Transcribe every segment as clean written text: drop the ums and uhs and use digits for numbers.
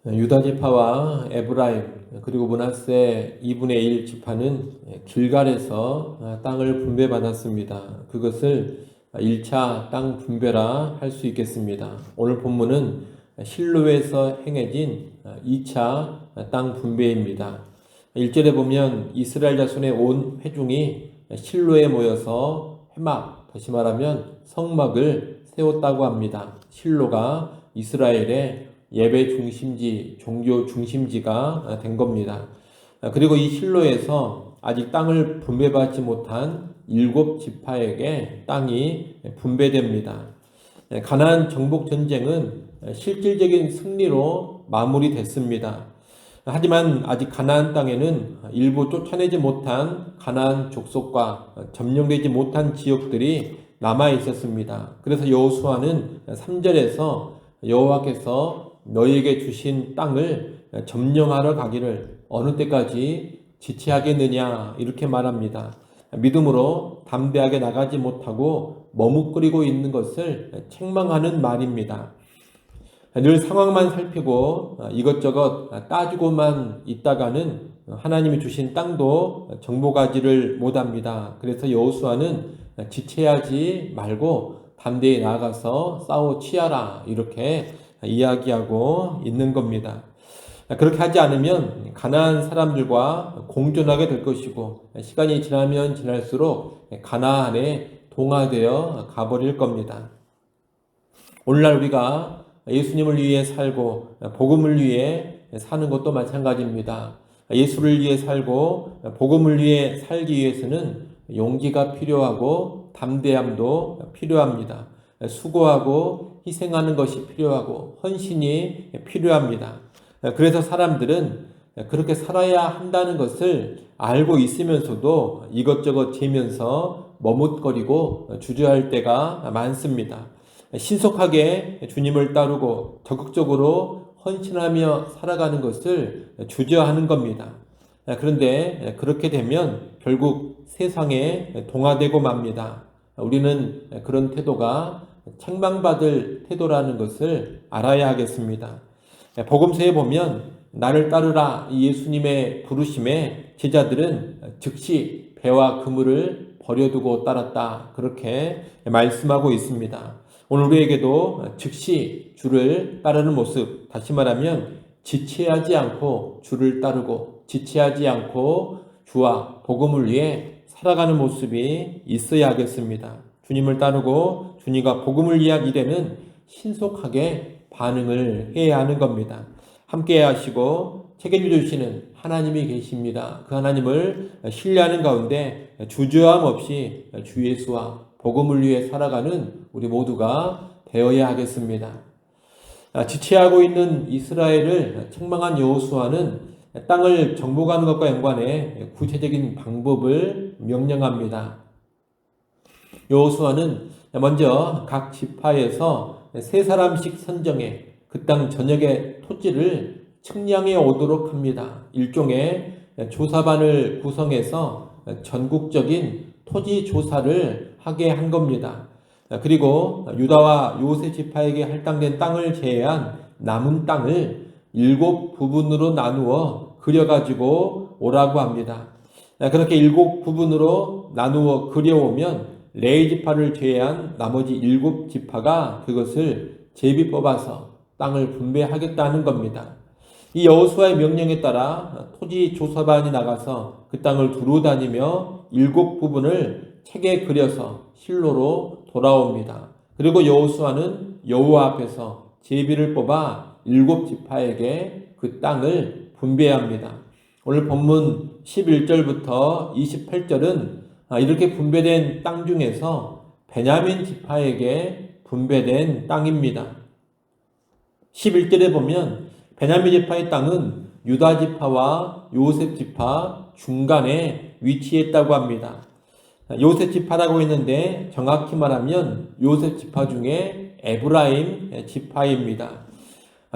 유다 지파와 에브라임 그리고 므낫세 2분의 1 지파는 길갈에서 땅을 분배받았습니다. 그것을 1차 땅 분배라 할 수 있겠습니다. 오늘 본문은 실로에서 행해진 2차 땅 분배입니다. 1절에 보면 이스라엘 자손의 온 회중이 실로에 모여서 회막, 다시 말하면 성막을 세웠다고 합니다. 실로가 이스라엘의 예배 중심지, 종교 중심지가 된 겁니다. 그리고 이 실로에서 아직 땅을 분배받지 못한 7지파에게 땅이 분배됩니다. 가나안 정복 전쟁은 실질적인 승리로 마무리됐습니다. 하지만 아직 가나안 땅에는 일부 쫓아내지 못한 가나안 족속과 점령되지 못한 지역들이 남아 있었습니다. 그래서 여호수아는 3절에서 여호와께서 너희에게 주신 땅을 점령하러 가기를 어느 때까지 지체하겠느냐 이렇게 말합니다. 믿음으로 담대하게 나가지 못하고 머뭇거리고 있는 것을 책망하는 말입니다. 늘 상황만 살피고 이것저것 따지고만 있다가는 하나님이 주신 땅도 정복하지를 못합니다. 그래서 여호수아는 지체하지 말고 담대히 나아가서 싸워 치하라 이렇게 이야기하고 있는 겁니다. 그렇게 하지 않으면 가나안 사람들과 공존하게 될 것이고 시간이 지나면 지날수록 가나안에 동화되어 가버릴 겁니다. 오늘날 우리가 예수님을 위해 살고 복음을 위해 사는 것도 마찬가지입니다. 예수를 위해 살고 복음을 위해 살기 위해서는 용기가 필요하고 담대함도 필요합니다. 수고하고 희생하는 것이 필요하고 헌신이 필요합니다. 그래서 사람들은 그렇게 살아야 한다는 것을 알고 있으면서도 이것저것 재면서 머뭇거리고 주저할 때가 많습니다. 신속하게 주님을 따르고 적극적으로 헌신하며 살아가는 것을 주저하는 겁니다. 그런데 그렇게 되면 결국 세상에 동화되고 맙니다. 우리는 그런 태도가 책망받을 태도라는 것을 알아야 하겠습니다. 복음서에 보면 나를 따르라 이 예수님의 부르심에 제자들은 즉시 배와 그물을 버려두고 따랐다 그렇게 말씀하고 있습니다. 오늘 우리에게도 즉시 주를 따르는 모습, 다시 말하면 지체하지 않고 주를 따르고 지체하지 않고 주와 복음을 위해 살아가는 모습이 있어야 하겠습니다. 주님을 따르고 주님과 복음을 위한 일에는 신속하게 반응을 해야 하는 겁니다. 함께 하시고 책임져 주시는 하나님이 계십니다. 그 하나님을 신뢰하는 가운데 주저함 없이 주 예수와 복음을 위해 살아가는 우리 모두가 되어야 하겠습니다. 지체하고 있는 이스라엘을 책망한 여호수아는 땅을 정복하는 것과 연관해 구체적인 방법을 명령합니다. 여호수아는 먼저 각 지파에서 3사람씩 선정해 그 땅 전역의 토지를 측량해 오도록 합니다. 일종의 조사반을 구성해서 전국적인 토지 조사를 하게 한 겁니다. 그리고 유다와 요셉 지파에게 할당된 땅을 제외한 남은 땅을 7부분으로 나누어 그려가지고 오라고 합니다. 그렇게 7부분으로 나누어 그려오면 레위 지파를 제외한 나머지 7지파가 그것을 제비 뽑아서 땅을 분배하겠다는 겁니다. 이 여호수아의 명령에 따라 토지 조사반이 나가서 그 땅을 두루 다니며 7부분을 책에 그려서 실로로 돌아옵니다. 그리고 여호수아는 여호와 앞에서 제비를 뽑아 7지파에게 그 땅을 분배합니다. 오늘 본문 11절부터 28절은 이렇게 분배된 땅 중에서 베냐민 지파에게 분배된 땅입니다. 11절에 보면 베냐민 지파의 땅은 유다 지파와 요셉 지파 중간에 위치했다고 합니다. 요셉 지파라고 했는데 정확히 말하면 요셉 지파 중에 에브라임 지파입니다.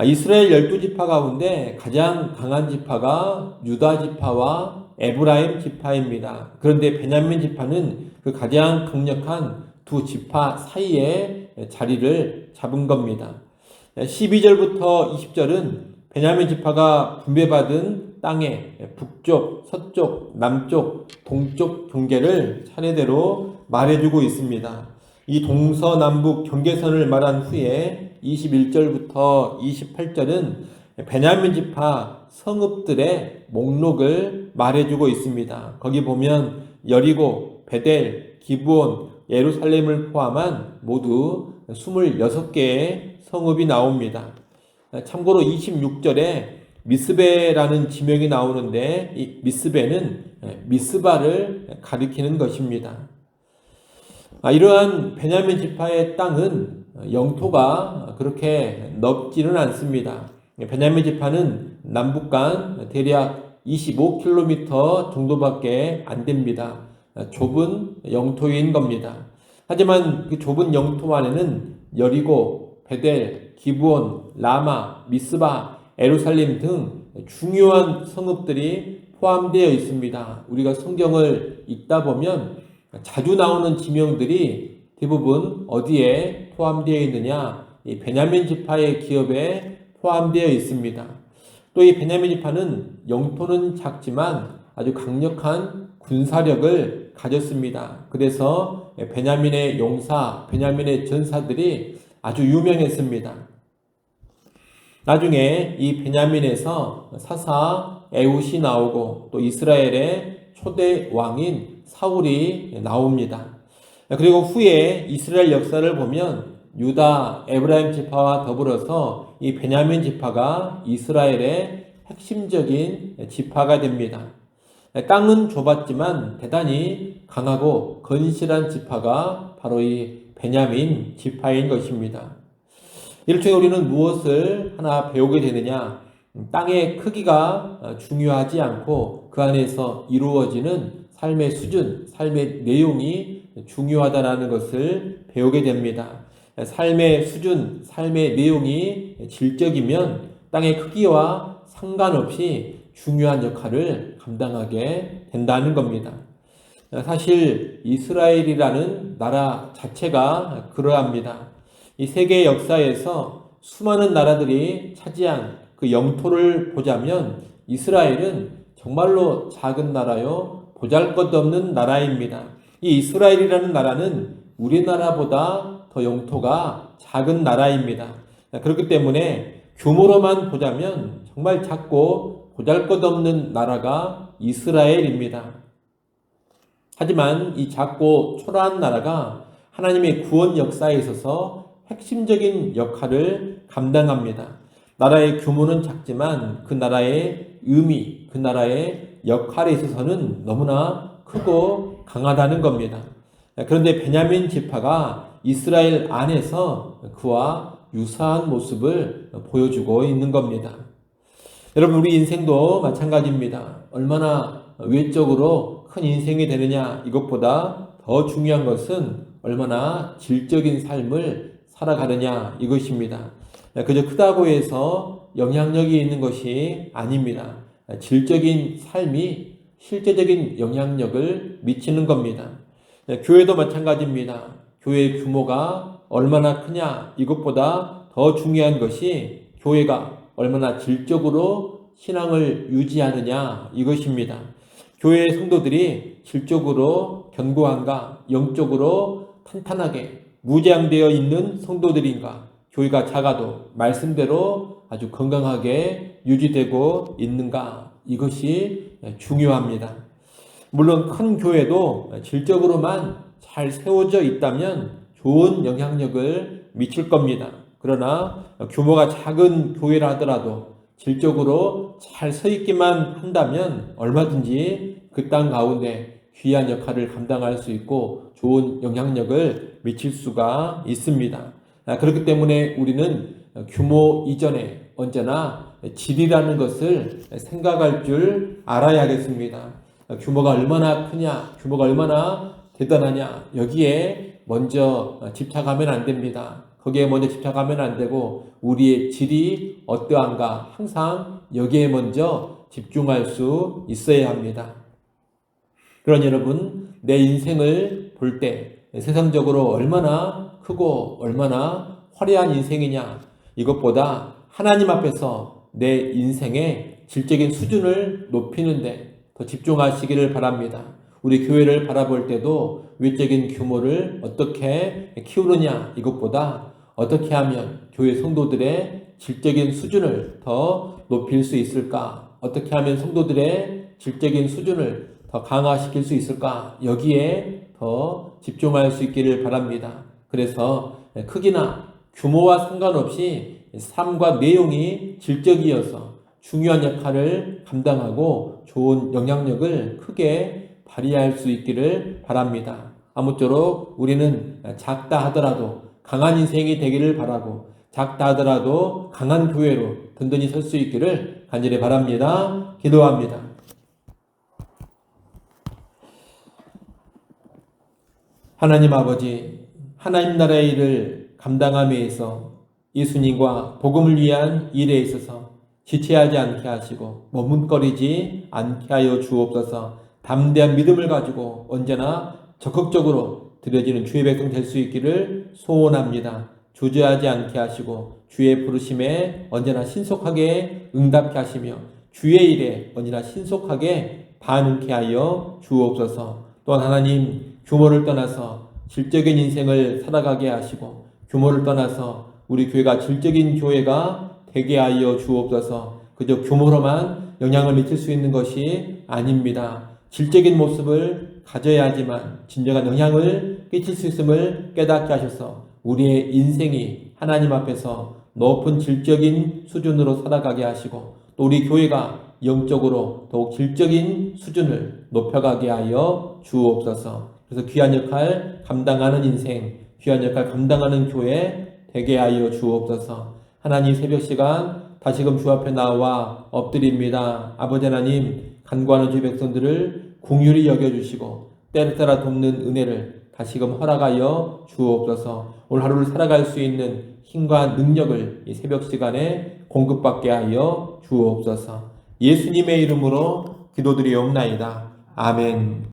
이스라엘 12지파 가운데 가장 강한 지파가 유다 지파와 에브라임 지파입니다. 그런데 베냐민 지파는 그 가장 강력한 두 지파 사이에 자리를 잡은 겁니다. 12절부터 20절은 베냐민 지파가 분배받은 땅의 북쪽, 서쪽, 남쪽, 동쪽 경계를 차례대로 말해주고 있습니다. 이 동서남북 경계선을 말한 후에 21절부터 28절은 베냐민 지파 성읍들의 목록을 말해주고 있습니다. 거기 보면 여리고, 베델, 기브온, 예루살렘을 포함한 모두 26개의 성읍이 나옵니다. 참고로 26절에 미스베라는 지명이 나오는데 이 미스베는 미스바를 가리키는 것입니다. 이러한 베냐민 지파의 땅은 영토가 그렇게 넓지는 않습니다. 베냐민 지파는 남북간 대략 25km 정도밖에 안 됩니다. 좁은 영토인 겁니다. 하지만 그 좁은 영토 안에는 여리고, 베델, 기브온, 라마, 미스바, 예루살렘 등 중요한 성읍들이 포함되어 있습니다. 우리가 성경을 읽다 보면 자주 나오는 지명들이 대부분 어디에 포함되어 있느냐? 이 베냐민 지파의 기업에 포함되어 있습니다. 또 이 베냐민 지파는 영토는 작지만 아주 강력한 군사력을 가졌습니다. 그래서 베냐민의 용사, 베냐민의 전사들이 아주 유명했습니다. 나중에 이 베냐민에서 사사 에훗이 나오고 또 이스라엘의 초대 왕인 사울이 나옵니다. 그리고 후에 이스라엘 역사를 보면 유다, 에브라임 지파와 더불어서 이 베냐민 지파가 이스라엘의 핵심적인 지파가 됩니다. 땅은 좁았지만 대단히 강하고 건실한 지파가 바로 이 베냐민 지파인 것입니다. 이를 통해 우리는 무엇을 하나 배우게 되느냐? 땅의 크기가 중요하지 않고 그 안에서 이루어지는 삶의 수준, 삶의 내용이 중요하다는 것을 배우게 됩니다. 삶의 수준, 삶의 내용이 질적이면 땅의 크기와 상관없이 중요한 역할을 감당하게 된다는 겁니다. 사실 이스라엘이라는 나라 자체가 그러합니다. 이 세계 역사에서 수많은 나라들이 차지한 그 영토를 보자면 이스라엘은 정말로 작은 나라요, 보잘것없는 나라입니다. 이 이스라엘이라는 나라는 우리나라보다 더 영토가 작은 나라입니다. 그렇기 때문에 규모로만 보자면 정말 작고 보잘것없는 나라가 이스라엘입니다. 하지만 이 작고 초라한 나라가 하나님의 구원 역사에 있어서 핵심적인 역할을 감당합니다. 나라의 규모는 작지만 그 나라의 의미, 그 나라의 역할에 있어서는 너무나 크고 강하다는 겁니다. 그런데 베냐민 지파가 이스라엘 안에서 그와 유사한 모습을 보여주고 있는 겁니다. 여러분, 우리 인생도 마찬가지입니다. 얼마나 외적으로 큰 인생이 되느냐, 이것보다 더 중요한 것은 얼마나 질적인 삶을 살아가느냐, 이것입니다. 그저 크다고 해서 영향력이 있는 것이 아닙니다. 질적인 삶이 실제적인 영향력을 미치는 겁니다. 교회도 마찬가지입니다. 교회의 규모가 얼마나 크냐, 이것보다 더 중요한 것이 교회가 얼마나 질적으로 신앙을 유지하느냐, 이것입니다. 교회의 성도들이 질적으로 견고한가, 영적으로 탄탄하게 무장되어 있는 성도들인가, 교회가 작아도 말씀대로 아주 건강하게 유지되고 있는가, 이것이 중요합니다. 물론 큰 교회도 질적으로만 잘 세워져 있다면 좋은 영향력을 미칠 겁니다. 그러나 규모가 작은 교회라 하더라도 질적으로 잘 서 있기만 한다면 얼마든지 그 땅 가운데 귀한 역할을 감당할 수 있고 좋은 영향력을 미칠 수가 있습니다. 그렇기 때문에 우리는 규모 이전에 언제나 질이라는 것을 생각할 줄 알아야겠습니다. 규모가 얼마나 크냐, 규모가 얼마나 대단하냐, 여기에 먼저 집착하면 안 됩니다. 거기에 먼저 집착하면 안 되고 우리의 질이 어떠한가 항상 여기에 먼저 집중할 수 있어야 합니다. 그러니 여러분, 내 인생을 볼 때 세상적으로 얼마나 크고 얼마나 화려한 인생이냐, 이것보다 하나님 앞에서 내 인생의 질적인 수준을 높이는데 더 집중하시기를 바랍니다. 우리 교회를 바라볼 때도 외적인 규모를 어떻게 키우느냐 이것보다 어떻게 하면 교회 성도들의 질적인 수준을 더 높일 수 있을까? 어떻게 하면 성도들의 질적인 수준을 더 강화시킬 수 있을까? 여기에 더 집중할 수 있기를 바랍니다. 그래서 크기나 규모와 상관없이 삶과 내용이 질적이어서 중요한 역할을 감당하고 좋은 영향력을 크게 발휘할 수 있기를 바랍니다. 아무쪼록 우리는 작다 하더라도 강한 인생이 되기를 바라고 작다 하더라도 강한 교회로 든든히 설 수 있기를 간절히 바랍니다. 기도합니다. 하나님 아버지, 하나님 나라의 일을 감당함에 있어 예수님과 복음을 위한 일에 있어서 지체하지 않게 하시고 머뭇거리지 않게 하여 주옵소서. 담대한 믿음을 가지고 언제나 적극적으로 드려지는 주의 백성 될 수 있기를 소원합니다. 주저하지 않게 하시고 주의 부르심에 언제나 신속하게 응답케 하시며 주의 일에 언제나 신속하게 반응케 하여 주옵소서. 또한 하나님, 규모를 떠나서 질적인 인생을 살아가게 하시고 규모를 떠나서 우리 교회가 질적인 교회가 되게 하여 주옵소서. 그저 규모로만 영향을 미칠 수 있는 것이 아닙니다. 질적인 모습을 가져야 하지만 진정한 영향을 끼칠 수 있음을 깨닫게 하셔서 우리의 인생이 하나님 앞에서 높은 질적인 수준으로 살아가게 하시고 또 우리 교회가 영적으로 더욱 질적인 수준을 높여가게 하여 주옵소서. 그래서 귀한 역할 감당하는 인생, 귀한 역할 감당하는 교회 되게 하여 주옵소서. 하나님, 새벽 시간 다시금 주 앞에 나와 엎드립니다. 아버지 하나님, 간구하는 주 백성들을 긍휼히 여겨주시고 때를 따라 돕는 은혜를 다시금 허락하여 주옵소서. 오늘 하루를 살아갈 수 있는 힘과 능력을 이 새벽 시간에 공급받게 하여 주옵소서. 예수님의 이름으로 기도드리옵나이다. 아멘.